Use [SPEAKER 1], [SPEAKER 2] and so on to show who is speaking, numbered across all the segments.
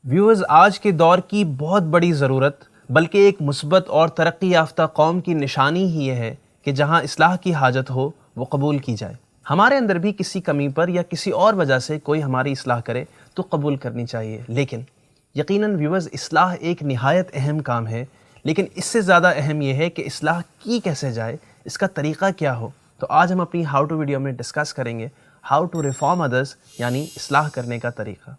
[SPEAKER 1] Viewers, آج کے دور کی بہت بڑی ضرورت بلکہ ایک مثبت اور ترقی یافتہ قوم کی نشانی ہی یہ ہے کہ جہاں اصلاح کی حاجت ہو وہ قبول کی جائے۔ ہمارے اندر بھی کسی کمی پر یا کسی اور وجہ سے کوئی ہماری اصلاح کرے تو قبول کرنی چاہیے، لیکن یقیناً ویورز، اصلاح ایک نہایت اہم کام ہے، لیکن اس سے زیادہ اہم یہ ہے کہ اصلاح کی کیسے جائے، اس کا طریقہ کیا ہو۔ تو آج ہم اپنی ہاؤ ٹو ویڈیو میں ڈسکس کریں گے ہاؤ ٹو ریفارم ادرس، یعنی اصلاح کرنے کا طریقہ۔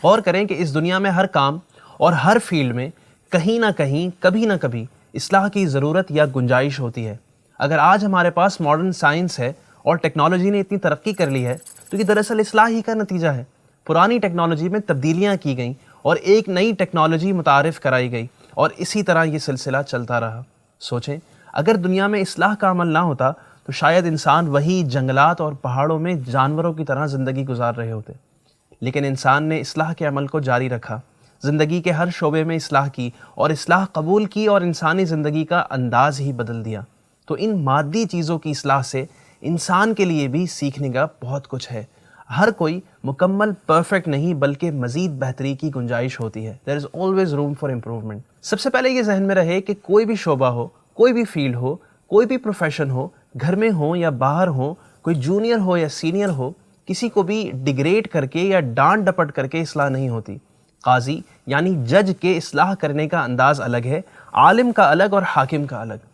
[SPEAKER 1] غور کریں کہ اس دنیا میں ہر کام اور ہر فیلڈ میں کہیں نہ کہیں کبھی نہ کبھی اصلاح کی ضرورت یا گنجائش ہوتی ہے۔ اگر آج ہمارے پاس ماڈرن سائنس ہے اور ٹیکنالوجی نے اتنی ترقی کر لی ہے تو یہ دراصل اصلاح ہی کا نتیجہ ہے۔ پرانی ٹیکنالوجی میں تبدیلیاں کی گئیں اور ایک نئی ٹیکنالوجی متعارف کرائی گئی، اور اسی طرح یہ سلسلہ چلتا رہا۔ سوچیں، اگر دنیا میں اصلاح کا عمل نہ ہوتا تو شاید انسان وہی جنگلات اور پہاڑوں میں جانوروں کی طرح زندگی گزار رہے ہوتے، لیکن انسان نے اصلاح کے عمل کو جاری رکھا، زندگی کے ہر شعبے میں اصلاح کی اور اصلاح قبول کی، اور انسانی زندگی کا انداز ہی بدل دیا۔ تو ان مادی چیزوں کی اصلاح سے انسان کے لیے بھی سیکھنے کا بہت کچھ ہے۔ ہر کوئی مکمل پرفیکٹ نہیں، بلکہ مزید بہتری کی گنجائش ہوتی ہے۔ There is always room for improvement۔ سب سے پہلے یہ ذہن میں رہے کہ کوئی بھی شعبہ ہو، کوئی بھی فیلڈ ہو، کوئی بھی پروفیشن ہو، گھر میں ہو یا باہر ہو، کوئی جونیئر ہو یا سینئر ہو، کسی کو بھی ڈیگریڈ کر کے یا ڈانٹ ڈپٹ کر کے اصلاح نہیں ہوتی۔ قاضی یعنی جج کے اصلاح کرنے کا انداز الگ ہے، عالم کا الگ اور حاکم کا الگ۔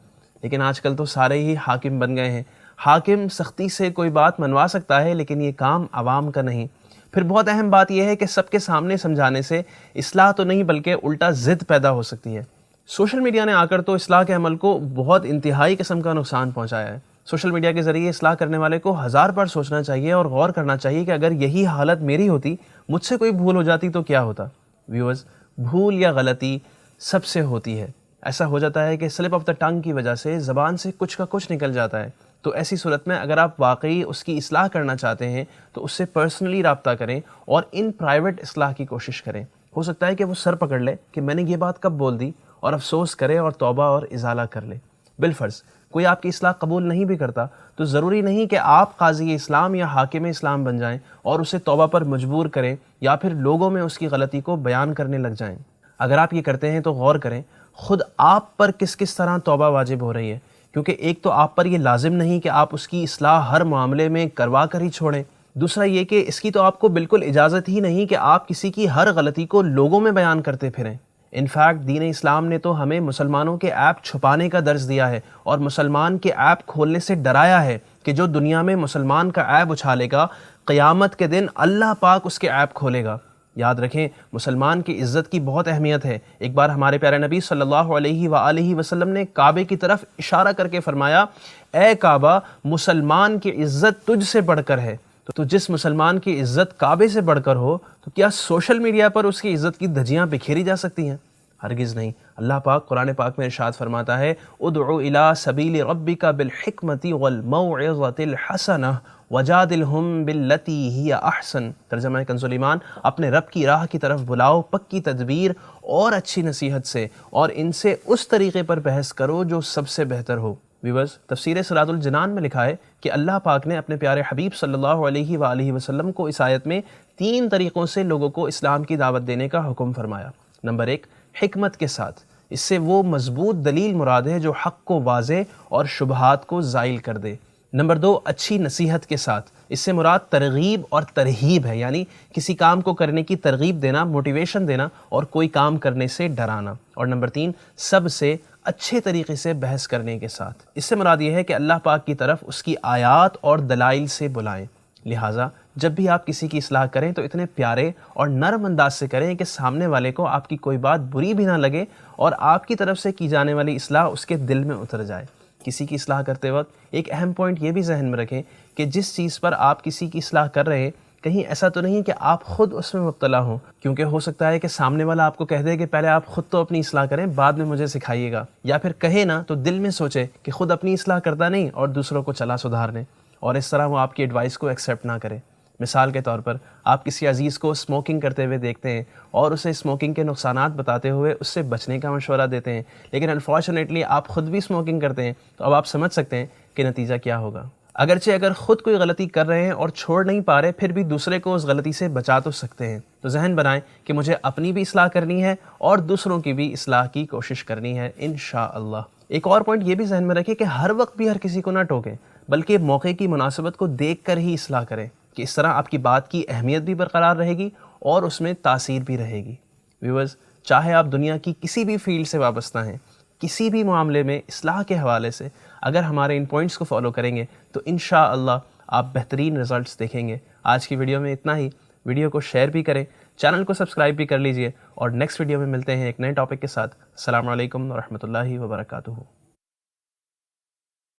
[SPEAKER 1] لیکن آج کل تو سارے ہی حاکم بن گئے ہیں۔ حاکم سختی سے کوئی بات منوا سکتا ہے، لیکن یہ کام عوام کا نہیں۔ پھر بہت اہم بات یہ ہے کہ سب کے سامنے سمجھانے سے اصلاح تو نہیں بلکہ الٹا ضد پیدا ہو سکتی ہے۔ سوشل میڈیا نے آ کر تو اصلاح کے عمل کو بہت انتہائی قسم کا نقصان پہنچایا ہے۔ سوشل میڈیا کے ذریعے اصلاح کرنے والے کو 1000 بار سوچنا چاہیے اور غور کرنا چاہیے کہ اگر یہی حالت میری ہوتی، مجھ سے کوئی بھول ہو جاتی تو کیا ہوتا۔ ویورز، بھول یا غلطی سب سے ہوتی ہے۔ ایسا ہو جاتا ہے کہ سلپ آف دا ٹنگ کی وجہ سے زبان سے کچھ کا کچھ نکل جاتا ہے۔ تو ایسی صورت میں اگر آپ واقعی اس کی اصلاح کرنا چاہتے ہیں تو اس سے پرسنلی رابطہ کریں اور ان پرائیویٹ اصلاح کی کوشش کریں۔ ہو سکتا ہے کہ وہ سر پکڑ لے کہ میں نے یہ بات کب بول دی، اور افسوس کرے اور توبہ اور ازالہ کر لے۔ بالفرض کوئی آپ کی اصلاح قبول نہیں بھی کرتا تو ضروری نہیں کہ آپ قاضی اسلام یا حاکم اسلام بن جائیں اور اسے توبہ پر مجبور کریں یا پھر لوگوں میں اس کی غلطی کو بیان کرنے لگ جائیں۔ اگر آپ یہ کرتے ہیں تو غور کریں خود آپ پر کس کس طرح توبہ واجب ہو رہی ہے، کیونکہ ایک تو آپ پر یہ لازم نہیں کہ آپ اس کی اصلاح ہر معاملے میں کروا کر ہی چھوڑیں، دوسرا یہ کہ اس کی تو آپ کو بالکل اجازت ہی نہیں کہ آپ کسی کی ہر غلطی کو لوگوں میں بیان کرتے پھریں۔ انفیکٹ دین اسلام نے تو ہمیں مسلمانوں کے ایپ چھپانے کا درس دیا ہے اور مسلمان کے ایپ کھولنے سے ڈرایا ہے کہ جو دنیا میں مسلمان کا ایپ اچھالے گا، قیامت کے دن اللہ پاک اس کے ایپ کھولے گا۔ یاد رکھیں، مسلمان کی عزت کی بہت اہمیت ہے۔ ایک بار ہمارے پیارے نبی صلی اللہ علیہ وآلہ وسلم نے کعبے کی طرف اشارہ کر کے فرمایا، اے کعبہ، مسلمان کی عزت تجھ سے بڑھ کر ہے۔ تو جس مسلمان کی عزت کعبے سے بڑھ کر ہو تو کیا سوشل میڈیا پر اس کی عزت کی دھجیاں بکھیری جا سکتی ہیں؟ ہرگز نہیں۔ اللہ پاک قرآن پاک میں ارشاد فرماتا ہے، ادعو الی سبیل ربک بالحکمۃ والموعظۃ الحسنہ وجادلہم باللتی ہی احسن۔ ترجمہ کنز ایمان، اپنے رب کی راہ کی طرف بلاؤ پکی تدبیر اور اچھی نصیحت سے، اور ان سے اس طریقے پر بحث کرو جو سب سے بہتر ہو۔ ویورز، تفسیر سراج الجنان میں لکھا ہے کہ اللہ پاک نے اپنے پیارے حبیب صلی اللہ علیہ وآلہ وسلم کو اس آیت میں 3 طریقوں سے لوگوں کو اسلام کی دعوت دینے کا حکم فرمایا۔ نمبر 1، حکمت کے ساتھ۔ اس سے وہ مضبوط دلیل مراد ہے جو حق کو واضح اور شبہات کو زائل کر دے۔ نمبر 2، اچھی نصیحت کے ساتھ۔ اس سے مراد ترغیب اور ترہیب ہے، یعنی کسی کام کو کرنے کی ترغیب دینا، موٹیویشن دینا، اور کوئی کام کرنے سے ڈرانا۔ اور نمبر 3، سب سے اچھے طریقے سے بحث کرنے کے ساتھ۔ اس سے مراد یہ ہے کہ اللہ پاک کی طرف اس کی آیات اور دلائل سے بلائیں۔ لہٰذا جب بھی آپ کسی کی اصلاح کریں تو اتنے پیارے اور نرم انداز سے کریں کہ سامنے والے کو آپ کی کوئی بات بری بھی نہ لگے اور آپ کی طرف سے کی جانے والی اصلاح اس کے دل میں اتر جائے۔ کسی کی اصلاح کرتے وقت ایک اہم پوائنٹ یہ بھی ذہن میں رکھیں کہ جس چیز پر آپ کسی کی اصلاح کر رہے ہیں، کہیں ایسا تو نہیں کہ آپ خود اس میں مبتلا ہوں، کیونکہ ہو سکتا ہے کہ سامنے والا آپ کو کہہ دے کہ پہلے آپ خود تو اپنی اصلاح کریں، بعد میں مجھے سکھائیے گا، یا پھر کہے نا تو دل میں سوچے کہ خود اپنی اصلاح کرتا نہیں اور دوسروں کو چلا سدھارنے، اور اس طرح وہ آپ کی ایڈوائس کو ایکسیپٹ نہ کرے۔ مثال کے طور پر آپ کسی عزیز کو اسموکنگ کرتے ہوئے دیکھتے ہیں اور اسے اسموکنگ کے نقصانات بتاتے ہوئے اس سے بچنے کا مشورہ دیتے ہیں، لیکن انفارچونیٹلی آپ خود بھی اسموکنگ کرتے ہیں، تو اب آپ سمجھ سکتے ہیں کہ نتیجہ کیا ہوگا۔ اگرچہ اگر خود کوئی غلطی کر رہے ہیں اور چھوڑ نہیں پا رہے، پھر بھی دوسرے کو اس غلطی سے بچا تو سکتے ہیں۔ تو ذہن بنائیں کہ مجھے اپنی بھی اصلاح کرنی ہے اور دوسروں کی بھی اصلاح کی کوشش کرنی ہے انشاءاللہ۔ ایک اور پوائنٹ یہ بھی ذہن میں رکھیں کہ ہر وقت بھی ہر کسی کو نہ ٹوکیں، بلکہ موقع کی مناسبت کو دیکھ کر ہی اصلاح کریں، کہ اس طرح آپ کی بات کی اہمیت بھی برقرار رہے گی اور اس میں تاثیر بھی رہے گی۔ ویورز، چاہے آپ دنیا کی کسی بھی فیلڈ سے وابستہ ہیں، کسی بھی معاملے میں اصلاح کے حوالے سے اگر ہمارے ان پوائنٹس کو فالو کریں گے تو انشاءاللہ آپ بہترین رزلٹس دیکھیں گے۔ آج کی ویڈیو میں اتنا ہی۔ ویڈیو کو شیئر بھی کریں، چینل کو سبسکرائب بھی کر لیجئے، اور نیکسٹ ویڈیو میں ملتے ہیں ایک نئے ٹاپک کے ساتھ۔ السلام علیکم ورحمۃ اللہ وبرکاتہ۔